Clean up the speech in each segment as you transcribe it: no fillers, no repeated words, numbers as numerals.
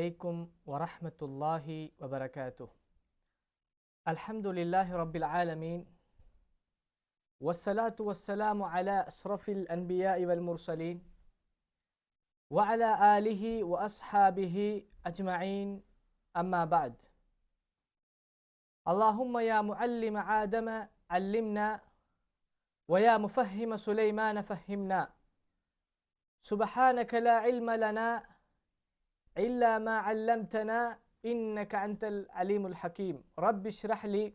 عليكم ورحمة الله وبركاته. الحمد لله رب العالمين، والصلاة والسلام على أشرف الأنبياء والمرسلين وعلى آله وأصحابه أجمعين، أما بعد. اللهم يا معلم آدم علمنا، ويا مفهم سليمان فهمنا، سبحانك لا علم لنا إلا ما علمتنا إنك أنت العليم الحكيم. رب اشرح لي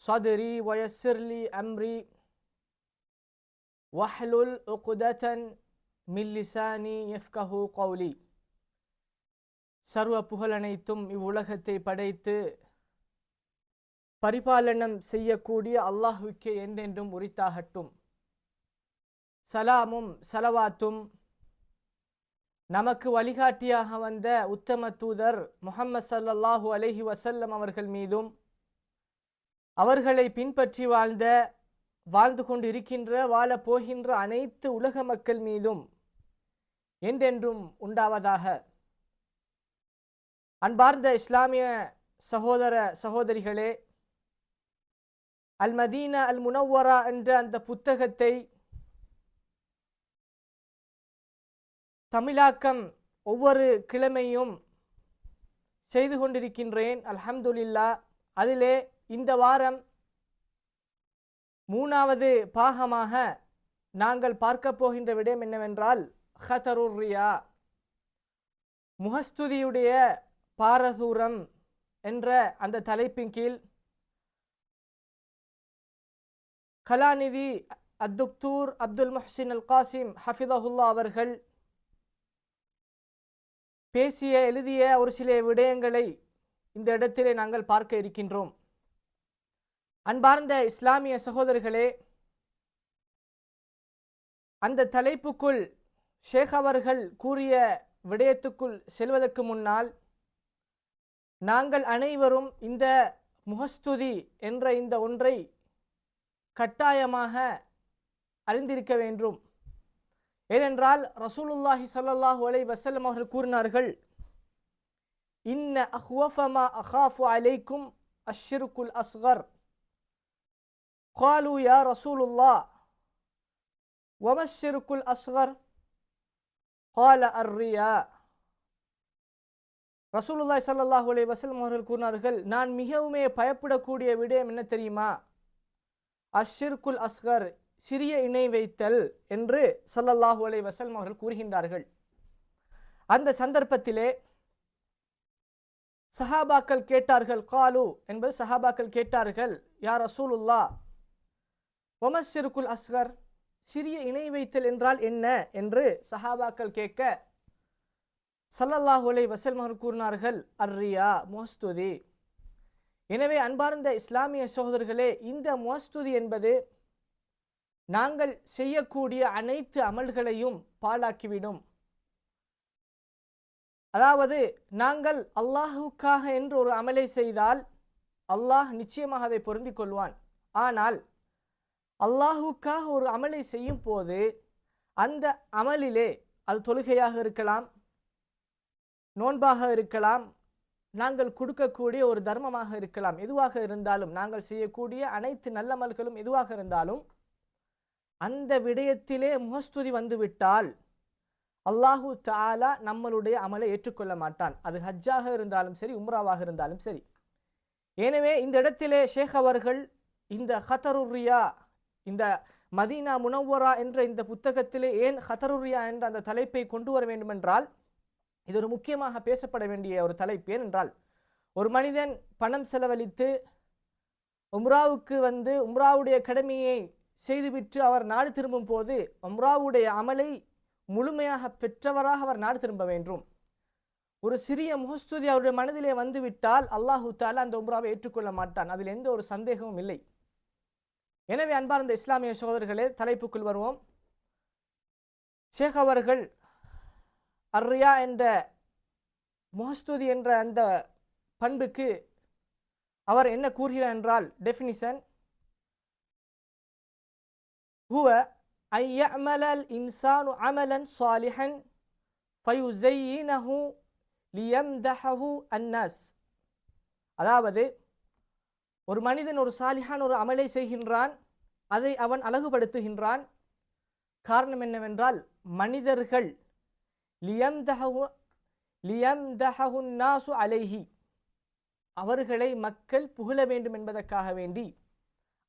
صدري ويسر لي أمري واحلل عقدة من لساني يفقه قولي. சர்வ புகழனைத்தும் இவ்வுலகத்தை படைத்து பரிபாலனம் செய்யக்கூடிய அல்லாஹ்வுக்கே என்றென்றும் உரித்தாகட்டும். சலாமும் சலவாத்தும் நமக்கு வழிகாட்டியாக வந்த உத்தம தூதர் முஹம்மது ஸல்லல்லாஹு அலைஹி வஸல்லம் அவர்கள் மீதும், அவர்களை பின்பற்றி வாழ்ந்து கொண்டு இருக்கின்ற வாழப் போகின்ற அனைத்து உலக மக்கள் மீதும் என்றென்றும் உண்டாவதாக. அன்பார்ந்த இஸ்லாமிய சகோதர சகோதரிகளே, அல் மதீனா அல் முனவ்வரா என்ற அந்த புத்தகத்தை தமிழாக்கம் ஒவ்வொரு கிழமையும் செய்து கொண்டிருக்கின்றேன். அல்ஹம்துலில்லாஹ். அதிலே இந்த வாரம் 3வது பாகமாக நாங்கள் பார்க்க போகின்ற விடயம் என்னவென்றால், ஹதருர் ரியா, முகஸ்துதியுடைய பாரதூரம் என்ற அந்த தலைப்பின் கீழ் கலாநிதி அத்துக்தூர் அப்துல் முஹ்சின் அல் காசிம் ஹஃபிதஹுல்லா அவர்கள் பேசிய எழுதிய ஒரு சில விடயங்களை இந்த இடத்திலே நாங்கள் பார்க்க இருக்கின்றோம். அன்பார்ந்த இஸ்லாமிய சகோதரர்களே, அந்த தலைப்புக்குள் ஷேக் அவர்கள் கூறிய விடயத்துக்குள் செல்வதற்கு முன்னால், நாங்கள் அனைவரும் இந்த முகஸ்துதி என்ற இந்த ஒன்றை கட்டாயமாக அறிந்திருக்க வேண்டும். ஏனென்றால் ரசூலுல்லாஹி ஸல்லல்லாஹு அலைஹி வஸல்லம் அவர்கள் கூறினார்கள், இன்ன அஹ்வஃப மா அகாஃபு அலைக்கும் அஷ்ஷிருக்குல் அஸ்கர். قالوا يا رسول الله وما الشرك الأصغر؟ قال الرياء. ரசூலுல்லாஹி ஸல்லல்லாஹு அலைஹி வஸல்லம் அவர்கள் கூறினார்கள், நான் மிகவும் பயப்படக்கூடிய விடயம் என்ன தெரியுமா? அஷ்ஷிருக்குல் அஸ்கர், சிறிய இணை வைத்தல் என்று ஸல்லல்லாஹு அலைஹி வஸல்லம் அவர்கள் கூறுகின்றார்கள். அந்த சந்தர்ப்பத்திலே சஹாபாக்கள் கேட்டார்கள், காலு என்பது சஹாபாக்கள் கேட்டார்கள், யா ரசூலுல்லாஹ் வமஸ்ஸிருக்குல் அஸ்கர், சிறிய இணை வைத்தல் என்றால் என்ன என்று சஹாபாக்கள் கேட்க, ஸல்லல்லாஹு அலைஹி வஸல்லம் அவர்கள் கூறினார்கள், அர்ரியா, முகஸ்துதி. எனவே அன்பார்ந்த இஸ்லாமிய சகோதரர்களே, இந்த முகஸ்துதி என்பது நாங்கள் செய்யக்கூடிய அனைத்து அமல்களையும் பாழாக்கிவிடும். அதாவது நாங்கள் அல்லாஹுக்காக என்று ஒரு அமலை செய்தால் அல்லாஹ் நிச்சயமாக அதை பொருந்திக் கொள்வான். ஆனால் அல்லாஹுக்காக ஒரு அமலை செய்யும் போது அந்த அமலிலே, அது தொழுகையாக இருக்கலாம், நோன்பாக இருக்கலாம், நாங்கள் கொடுக்கக்கூடிய ஒரு தர்மமாக இருக்கலாம், எதுவாக இருந்தாலும், நாங்கள் செய்யக்கூடிய அனைத்து நல்லமல்களும் எதுவாக இருந்தாலும், அந்த விடயத்திலே முகஸ்துதி வந்துவிட்டால் அல்லாஹு தஆலா நம்மளுடைய அமலை ஏற்றுக்கொள்ள மாட்டான். அது ஹஜ்ஜாக இருந்தாலும் சரி, உம்ராவாக இருந்தாலும் சரி. எனவே இந்த இடத்திலே ஷேக் அவர்கள் இந்த ஹதருர் ரியா, இந்த மதீனா முனவ்வரா என்ற இந்த புத்தகத்திலே ஏன் ஹதருர் ரியா என்ற அந்த தலைப்பை கொண்டு வர வேண்டுமென்றால், இது ஒரு முக்கியமாக பேசப்பட வேண்டிய ஒரு தலைப்பு. ஏனென்றால் ஒரு மனிதன் பணம் செலவழித்து உம்ராவுக்கு வந்து உம்ராவுடைய கடமையை செய்துவிட்டு அவர் நாடு திரும்பும் போது உம்ராவுடைய அமலை முழுமையாக பெற்றவராக அவர் நாடு திரும்ப வேண்டும். ஒரு சிறிய முகஸ்துதி அவருடைய மனதிலே வந்துவிட்டால் அல்லாஹு தஆலா அந்த உம்ராவை ஏற்றுக்கொள்ள மாட்டான். அதில் எந்த ஒரு சந்தேகமும் இல்லை. எனவே அன்பார்ந்த இஸ்லாமிய சகோதரர்களே, தலைப்புக்குள் வருவோம். ஷேக் அவர்கள் அர்ரியா என்ற முகஸ்துதி என்ற அந்த பண்புக்கு அவர் என்ன கூறுகிறார் என்றால், டெஃபினிஷன், ஹுவ أن يعمل الإنسان عملا صالحا فيزينه லியம்தஹு அன்னாஸ். அதாவது ஒரு மனிதன் ஒரு சாலிஹான ஒரு அமலை செய்கின்றான், அதை அவன் அழகுபடுத்துகின்றான். காரணம் என்னவென்றால் மனிதர்கள் லியம்தஹு நாசு அலைஹி, அவர்களை மக்கள் புகழ வேண்டும் என்பதற்காக வேண்டி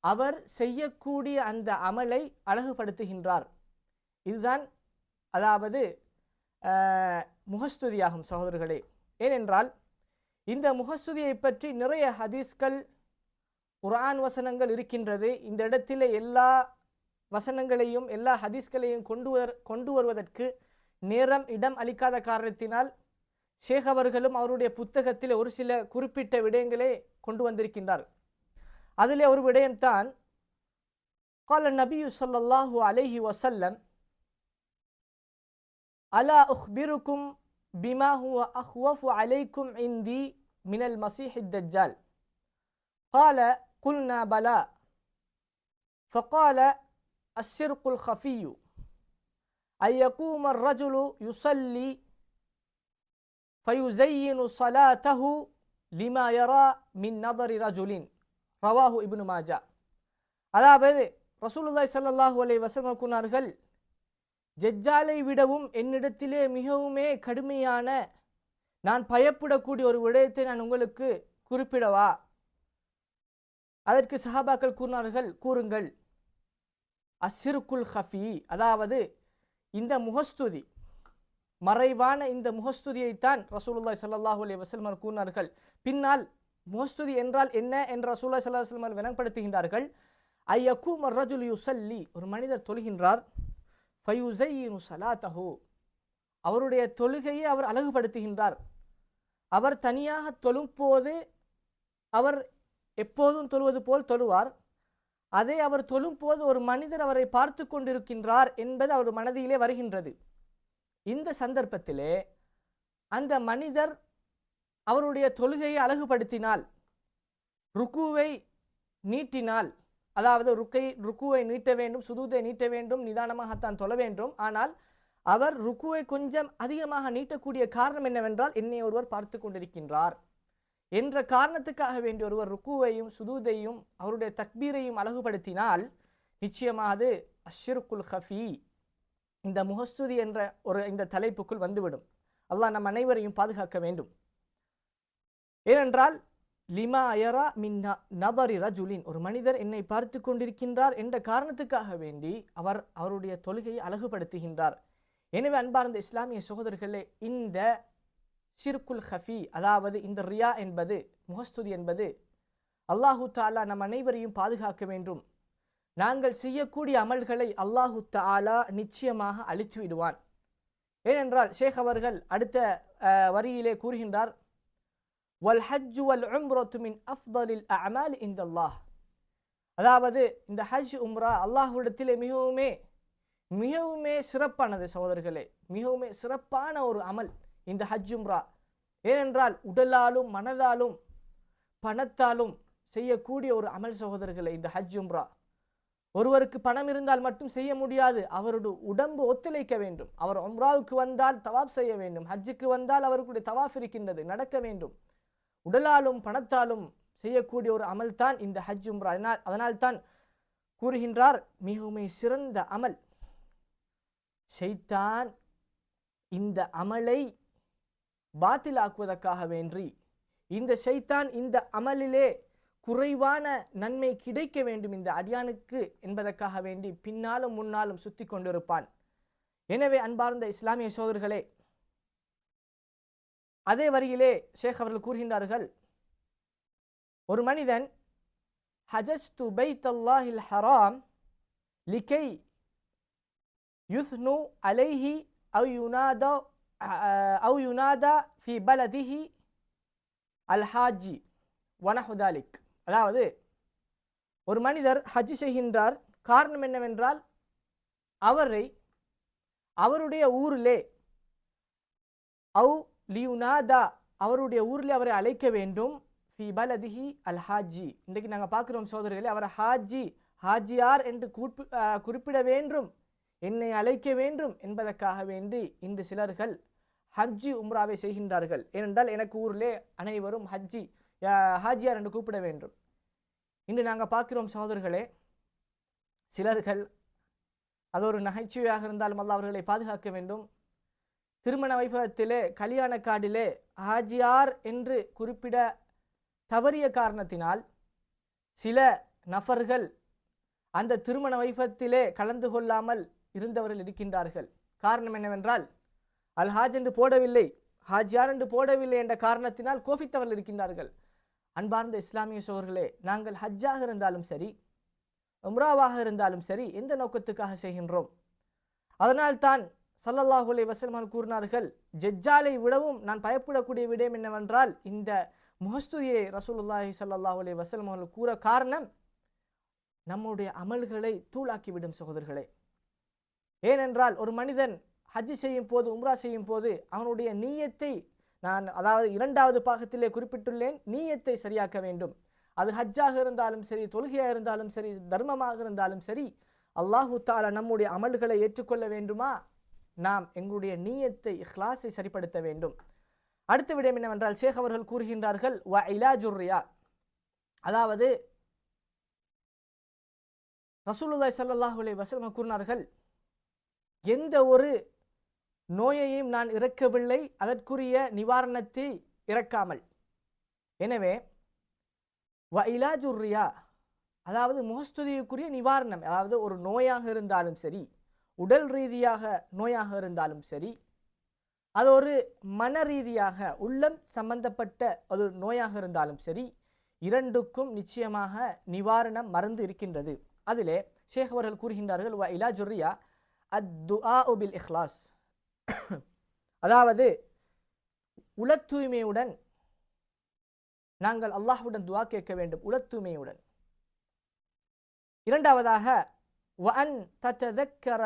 அவர் செய்யக்கூடிய அந்த அமலை அழகுபடுத்துகின்றார். இதுதான் அதாவது முகஸ்துதியாகும் சகோதரர்களே. ஏனென்றால் இந்த முகஸ்துதியை பற்றி நிறைய ஹதீஸ்கள் குர்ஆன் வசனங்கள் இருக்கின்றது. இந்த இடத்திலே எல்லா வசனங்களையும் எல்லா ஹதீஸ்களையும் கொண்டு வருவதற்கு நேரம் இடம் அளிக்காத காரணத்தினால் ஷேக் அவர்களும் அவருடைய புத்தகத்தில் ஒரு சில குறிப்பிட்ட விடயங்களே கொண்டு வந்திருக்கின்றார். அதிலே ஒரு விடயம்தான் قال النبي صلى الله عليه وسلم ألا أخبركم بما هو أخوف عليكم عندي من المسيح الدجال قال قلنا بلى فقال الشرك الخفي أن يقوم الرجل يصلي فيزين صلاته لما يرى من نظر رجل رواه ابن ماجه. அதாவது ரசூலுல்லாஹி ஸல்லல்லாஹு அலைஹி வஸல்லம் கூறினார்கள், ஜஜ்ஜாலை விடவும் என்னிடத்திலே மிகவுமே கடுமையான நான் பயப்படக்கூடிய ஒரு விடயத்தை நான் உங்களுக்கு குறிப்பிடவா? அதற்கு சஹாபாக்கள் கூறினார்கள், கூறுங்கள். அஸ்ஸிருக்குல் ஹஃபி, அதாவது இந்த முகஸ்துதி, மறைவான இந்த முகஸ்துதியைத்தான் ரசூலுல்லாஹி ஸல்லல்லாஹு அலைஹி வஸல்லம் கூறினார்கள். பின்னால் முகஸ்துதி என்றால் என்ன என்று ரசூலுல்லாஹி ஸல்லல்லாஹு அலைஹி வஸல்லம் விளங்கப்படுத்துகின்றார்கள். ஐயக்கூம் ரஜுல் யுஸல்லி, ஒரு மனிதர் தொழுகின்றார், ஃபயுஸையினு ஸலாத்தஹு, அவருடைய தொழுகையை அவர் அழகுபடுத்துகின்றார். அவர் தனியாக தொழும்போது அவர் எப்போதும் தொழுவது போல் தொழுவார். அதே அவர் தொழும்போது ஒரு மனிதர் அவரை பார்த்து கொண்டிருக்கின்றார் என்பது அவர் மனதிலே வருகின்றது. இந்த சந்தர்ப்பத்திலே அந்த மனிதர் அவருடைய தொழுகையை அழகுபடுத்தினால், ருக்குவை நீட்டினால், அதாவது ருக்குவை நீட்ட வேண்டும், சுஜூதை நீட்ட வேண்டும், நிதானமாகத்தான் தொழ வேண்டும். ஆனால் அவர் ருக்குவை கொஞ்சம் அதிகமாக நீட்டக்கூடிய காரணம் என்னவென்றால், என்னை ஒருவர் பார்த்து கொண்டிருக்கின்றார் என்ற காரணத்துக்காக வேண்டி ஒருவர் ருக்குவையும் சுஜூதையும் அவருடைய தக்பீரையும் அழகுபடுத்தினால் நிச்சயமாக அது அஷ்ஷிருக்குல் ஹஃபி, இந்த முகஸ்துதி என்ற இந்த தலைப்புக்குள் வந்துவிடும். அல்லாஹ் நம் அனைவரையும் பாதுகாக்க வேண்டும். ஏனென்றால் லிமா யரா மின் நதரி ரஜுலின், ஒரு மனிதர் என்னை பார்த்து கொண்டிருக்கின்றார் என்ற காரணத்துக்காக வேண்டி அவருடைய தொழுகையை அழகுபடுத்துகின்றார். எனவே அன்பார்ந்த இஸ்லாமிய சகோதரர்களே, இந்த ஷிர்குல் ஹஃபி, அதாவது இந்த ரியா என்பது, முகஸ்துதி என்பது அல்லாஹு தஆலா நம் அனைவரையும் பாதுகாக்க வேண்டும். நாங்கள் செய்யக்கூடிய அமல்களை அல்லாஹு தஆலா நிச்சயமாக அழித்து விடுவான். ஏனென்றால் ஷேக் அவர்கள் அடுத்த வரியிலே கூறுகின்றார், வல் ஹஜ் வல் உம்ரத்து மின் அஃதலில் அஅமால் இன்தல்லாஹ், அதாவது இந்த ஹஜ் உம்ரா அல்லாஹ்விடத்திலே மிகவுமே சிறப்பானது சகோதரர்களே, மிகவுமே சிறப்பான ஒரு அமல் இந்த ஹஜ் உம்ரா. ஏனென்றால் உடலாலும் மனதாலும் பணத்தாலும் செய்யக்கூடிய ஒரு அமல் சகோதரர்களே இந்த ஹஜ் உம்ரா. ஒருவருக்கு பணம் இருந்தால் மட்டும் செய்ய முடியாது, அவருடைய உடம்பு ஒத்துழைக்க வேண்டும். அவர் உம்ராவுக்கு வந்தால் தவாப் செய்ய வேண்டும், ஹஜ்ஜுக்கு வந்தால் அவருடைய தவாஃப் இருக்கின்றது, நடக்க வேண்டும். உடலாலும் பணத்தாலும் செய்யக்கூடிய ஒரு அமல் தான் இந்த ஹஜ் உம்ரா. அதனால் தான் கூறுகின்றார், மிகவும் சிறந்த அமல். ஷைத்தான் இந்த அமலை பாத்திலாக்குவதற்காக வேண்டி, இந்த ஷைத்தான் இந்த அமலிலே குறைவான நன்மை கிடைக்க வேண்டும் இந்த அடியானுக்கு என்பதற்காக வேண்டி பின்னாலும் முன்னாலும் சுத்தி கொண்டிருப்பான். எனவே அன்பார்ந்த இஸ்லாமிய சகோதரர்களே, அதே வரியிலே ஷேக் அவர்கள் கூறுகின்றார்கள், ஒரு மனிதன் ஹஜஜ்து பைத்தல்லாஹில் ஹராம் லிகை யுஸ்னு அலைஹி அவு யுனாதா ஃபி பலதிஹி அல் ஹாஜி வனஹு தாலிக். அதாவது ஒரு மனிதர் ஹஜ் செய்கின்றார். காரணம் என்னவென்றால் அவருடைய ஊரிலே லியுனாதா, அவருடைய ஊரில் அவரை அழைக்க வேண்டும். ஃபி பலதிஹி அல் ஹாஜி, இன்றைக்கு நாங்கள் பார்க்குறோம் சோதரர்களே, அவரை ஹாஜியார் என்று குறிப்பிட வேண்டும், என்னை அழைக்க வேண்டும் என்பதற்காக வேண்டி இன்று சிலர்கள் ஹஜ்ஜி உம்ராவை செய்கின்றார்கள். ஏனென்றால் எனக்கு ஊரிலே அனைவரும் ஹாஜியார் என்று கூப்பிட வேண்டும். இன்று நாங்கள் பார்க்கிறோம் சகோதரர்களே, சிலர்கள் அது ஒரு நகைச்சுவையாக இருந்தாலும் அல்லாஹ் அவர்களை பாதுகாக்க வேண்டும். திருமண வைபவத்திலே கல்யாண கார்டிலே ஹாஜியார் என்று குறிப்பிட தவறிய காரணத்தினால் சில நபர்கள் அந்த திருமண வைபவத்திலே கலந்து கொள்ளாமல் இருந்தவர்கள் இருக்கின்றார்கள். காரணம் என்னவென்றால் அல் ஹாஜ் என்று போடவில்லை, ஹாஜியார் என்று போடவில்லை என்ற காரணத்தினால் கோபித்தவர்கள் இருக்கின்றார்கள். அன்பார்ந்த இஸ்லாமிய சகோதரர்களே, நாங்கள் ஹஜ்ஜாக இருந்தாலும் சரி, உம்ராவாக இருந்தாலும் சரி, எந்த நோக்கத்துக்காக செய்கின்றோம்? அதனால் தான் ஸல்லல்லாஹு அலைஹி வஸல்லம் கூறினார்கள், ஜஜ்ஜாலை விடவும் நான் பயப்படக்கூடிய விடயம் என்னவென்றால் இந்த முஹஸ்துதியை ரசூலுல்லாஹி ஸல்லல்லாஹு அலைஹி வஸல்லம் அவர்கள் கூற காரணம் நம்முடைய அமல்களை தூளாக்கிவிடும் சகோதரர்களே. ஏனென்றால் ஒரு மனிதன் ஹஜ் செய்யும் போது, உம்ரா செய்யும் போது அவனுடைய நீயத்தை நான் அதாவது 2வது பாகத்திலே குறிப்பிட்டுள்ளேன், நீயத்தை சரியாக்க வேண்டும். அது ஹஜ்ஜாக இருந்தாலும் சரி, தொழுகையாக இருந்தாலும் சரி, தர்மமாக இருந்தாலும் சரி, அல்லாஹு தஆலா நம்முடைய அமல்களை ஏற்றுக்கொள்ள வேண்டுமா, நாம் எங்களுடைய நீயத்தை இஹ்லாஸை சரிப்படுத்த வேண்டும். அடுத்த விடயம் என்னவென்றால் ஷேக் அவர்கள் கூறுகின்றார்கள், வ இலாஜுர் ரியா, அதாவது ரசூலுல்லாஹி ஸல்லல்லாஹு அலைஹி வஸல்லம் கூறினார்கள், எந்த ஒரு நோயையும் நான் இறக்கவில்லை அதற்குரிய நிவாரணத்தை இறக்காமல். எனவே வ இலாஜுர் ரியா, அதாவது முகஸ்துதிக்குரிய நிவாரணம், அதாவது ஒரு நோயாக இருந்தாலும் சரி, உடல் ரீதியாக நோயாக இருந்தாலும் சரி, அது ஒரு மன ரீதியாக உள்ளம் சம்பந்தப்பட்ட ஒரு நோயாக இருந்தாலும் சரி, இரண்டுக்கும் நிச்சயமாக நிவாரணம் மருந்து இருக்கின்றது. அதிலே ஷேக் அவர்கள் கூறுகின்றார்கள், வ இலாஜுர் ரியா அத்-துஆஉ பில் இஹ்லாஸ், அதாவது உள தூய்மையுடன் நாங்கள் அல்லாஹ்வுடன் துஆ கேட்க வேண்டும், உள தூய்மையுடன். இரண்டாவதாக வ அன் ததக்கர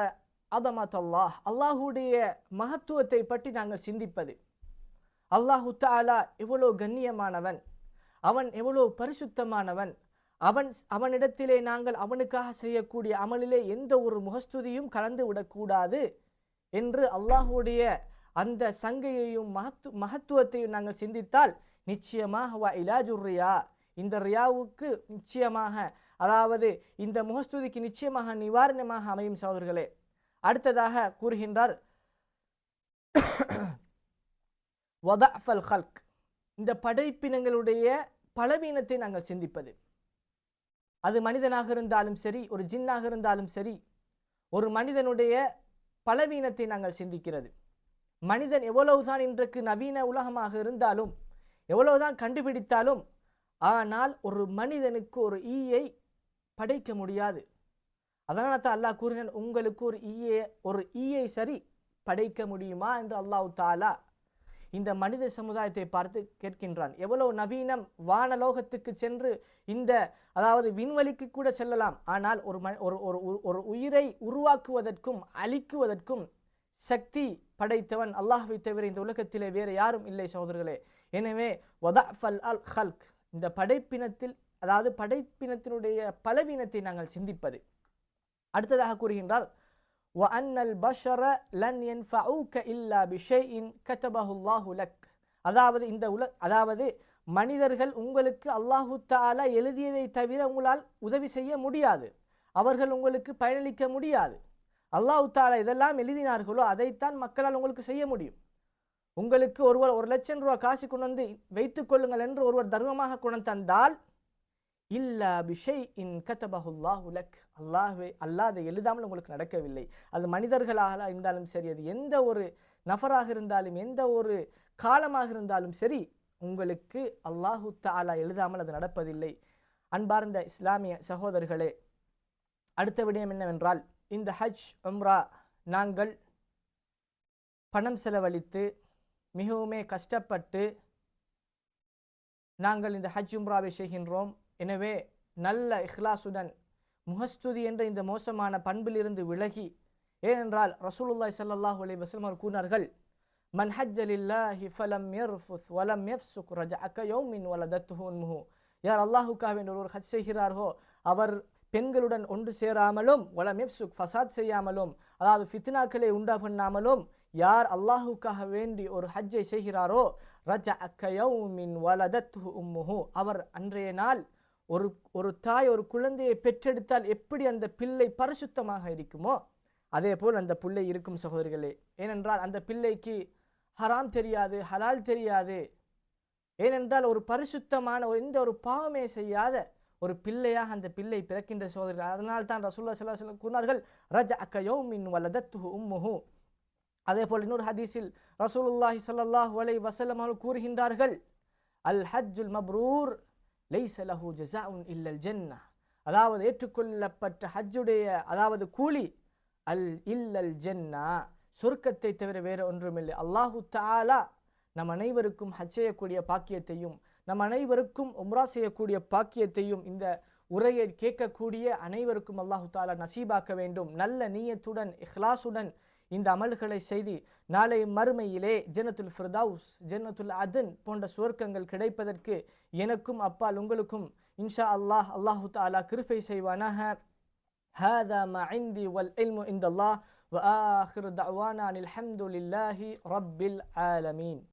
அதமத்தல்லாஹ், அல்லாஹ்வுடைய மகத்துவத்தை பற்றி நாங்கள் சிந்திப்பது. அல்லாஹு தஆலா எவ்வளவு கண்ணியமானவன், அவன் எவ்வளவு பரிசுத்தமானவன், அவனிடத்திலே நாங்கள் அவனுக்காக செய்யக்கூடிய அமலிலே எந்த ஒரு முகஸ்துதியும் கலந்து விடக்கூடாது என்று அல்லாஹ்வுடைய அந்த சங்கையையும் மகத்துவத்தையும் நாங்கள் சிந்தித்தால் நிச்சயமாக வ இலாஜுர் ரியா, இந்த ரியாவுக்கு நிச்சயமாக, அதாவது இந்த முகஸ்துதிக்கு நிச்சயமாக நிவாரணமாக அமையும் சகோதரர்களே. அடுத்ததாக கூறுகின்றார், வதஃபல் ஹல்க், இந்த படைப்பினங்களுடைய பலவீனத்தை நாங்கள் சிந்திப்பது. அது மனிதனாக இருந்தாலும் சரி, ஒரு ஜின்னாக இருந்தாலும் சரி, ஒரு மனிதனுடைய பலவீனத்தை நாங்கள் சிந்திக்கிறது. மனிதன் எவ்வளவுதான் இன்றைக்கு நவீன உலகமாக இருந்தாலும், எவ்வளவுதான் கண்டுபிடித்தாலும், ஆனால் ஒரு மனிதனுக்கு ஒரு ஈயை படைக்க முடியாது. அதனால தான் அல்லாஹ் கூறினான், உங்களுக்கு ஒரு ஈயை சரி படைக்க முடியுமா என்று அல்லாஹ் தஆலா இந்த மனித சமுதாயத்தை பார்த்து கேட்கின்றான். எவ்வளவு நவீனம், வானலோகத்துக்கு சென்று இந்த அதாவது விண்வெளிக்கு கூட செல்லலாம், ஆனால் ஒரு உயிரை உருவாக்குவதற்கும் அழிக்குவதற்கும் சக்தி படைத்தவன் அல்லாஹ்வை தவிர இந்த உலகத்திலே வேறு யாரும் இல்லை சகோதரர்களே. எனவே வதஃபல் அல் ஹல்க், இந்த படைப்பினத்தில், அதாவது படைப்பினத்தினுடைய பலவீனத்தை நாங்கள் சிந்திப்பது. அடுத்ததாக கூறுகின்றார், வ அன்னல் பஷர லன் யன்ஃபஊக இல்லா பிஷைஇன் கதபஹு அல்லாஹு லக், அதாவது மனிதர்கள் உங்களுக்கு அல்லாஹு தஆலா எழுதியதை தவிர உங்களால் உதவி செய்ய முடியாது, அவர்கள் உங்களுக்கு பயனளிக்க முடியாது. அல்லாஹு தஆலா இதெல்லாம் எழுதினார்களோ அதைத்தான் மக்களால் உங்களுக்கு செய்ய முடியும். உங்களுக்கு ஒருவர் 1,00,000 ரூபாய் காசு கொண்டு வந்து வைத்துக் கொள்ளுங்கள் என்று ஒருவர் தர்மமாக கொண்டு தந்தால், இல்லா பிஷைஇன் கதபஹு அல்லாஹு லக், அல்லாஹ் அதை எழுதாமல் உங்களுக்கு நடக்கவில்லை. அது மனிதர்களாக இருந்தாலும் சரி, அது எந்த ஒரு நபராக இருந்தாலும், எந்த ஒரு காலமாக இருந்தாலும் சரி, உங்களுக்கு அல்லாஹு தஆலா எழுதாமல் அது நடப்பதில்லை. அன்பார்ந்த இஸ்லாமிய சகோதரர்களே, அடுத்த விடயம் என்னவென்றால், இந்த ஹஜ் உம்ரா நாங்கள் பணம் செலவழித்து மிகவுமே கஷ்டப்பட்டு நாங்கள் இந்த ஹஜ் உம்ராவை செய்கின்றோம். எனவே நல்ல இஹ்லாசுடன் முஹஸ்துதி என்ற இந்த மோசமான பண்பிலிருந்து விலகி, ஏனென்றால் ரசூலுல்லாஹி ஸல்லல்லாஹு அலைஹி வஸல்லம் கூறினார்கள், மன் ஹஜ்ஜ லில்லாஹி ஃபலம் யர்ஃபுஸ் வலம் யஃப்சுக் ரஜஅக யௌமின் வலதத்துஹு உம்முஹு, யார் அல்லாஹ்வுக்காக என்று ஒரு ஹஜ் செய்கிறாரோ அவர் பெண்களுடன் ஒன்று சேராமலும், வலம் யஃப்சுக் ஃபசாத் செய்யாமலும், அதாவது ஃபித்னாக்களை உண்டா பண்ணாமலும், யார் அல்லாஹுக்காக வேண்டி ஒரு ஹஜ்ஜை செய்கிறாரோ ரஜஅ கயௌமின் வலதத்ஹு உம்முஹு, அவர் அன்றைய நாள் ஒரு தாய் ஒரு குழந்தையை பெற்றெடுத்தால் எப்படி அந்த பிள்ளை பரிசுத்தமாக இருக்குமோ அதே போல் அந்த பிள்ளை இருக்கும் சகோதரிகளே. ஏனென்றால் அந்த பிள்ளைக்கு ஹராம் தெரியாது, ஹலால் தெரியாது. ஏனென்றால் ஒரு பரிசுத்தமான எந்த ஒரு பாவமே செய்யாத ஒரு பிள்ளையாக அந்த பிள்ளை பிறக்கின்ற சகோதரர்கள். அதனால் தான் ரசூலுல்லாஹி ஸல்லல்லாஹு அலைஹி வஸல்லம் கூறினார்கள் ரஜஅ கயௌமின் வலதத்ஹு உம்முஹு. அதே போல் இன்னொரு ஹதீஸில் ரசூலுல்லாஹி ஸல்லல்லாஹு அலைஹி வஸல்லம் அவர்கள் கூறுகின்றார்கள் அல் ஹஜ்ஜுல் மப்ரூர் லைஸ லஹு ஜஸாஉன் இல்லல் ஜன்னah, அதாவது ஏற்றுக்கொள்ளப்பட்ட ஹஜ்ஜுடைய அதாவது கூலி இல்லல் ஜன்னah, சொர்க்கத்தை தவிர வேறு ஒன்றுமில்லை. அல்லாஹு தஆலா நம் அனைவருக்கும் ஹஜ் செய்யக்கூடிய பாக்கியத்தையும் நம் அனைவருக்கும் உம்ரா செய்யக்கூடிய பாக்கியத்தையும் இந்த உரையை கேட்கக்கூடிய அனைவருக்கும் அல்லாஹு தஆலா நசீபாக்க வேண்டும். நல்ல நியத்துடன் இஹ்லாசுடன் இந்த அமல்களை செய்து நாளை மறுமையிலே ஜன்னத்துல் ஃபிர்தௌஸ், ஜன்னத்துல் அதன் போன்ற சுவர்க்கங்கள் கிடைப்பதற்கு எனக்கும் அப்பால் உங்களுக்கும் இன்ஷா அல்லாஹ் அல்லாஹு தஆலா கிருபை செய்வானாக. ஹாதா மா இன்தி வல் இல்மு இன்தல்லாஹ் வ ஆகிரு தஅவானா அனில் ஹம்துலில்லாஹி ரப்பில் ஆலமீன்.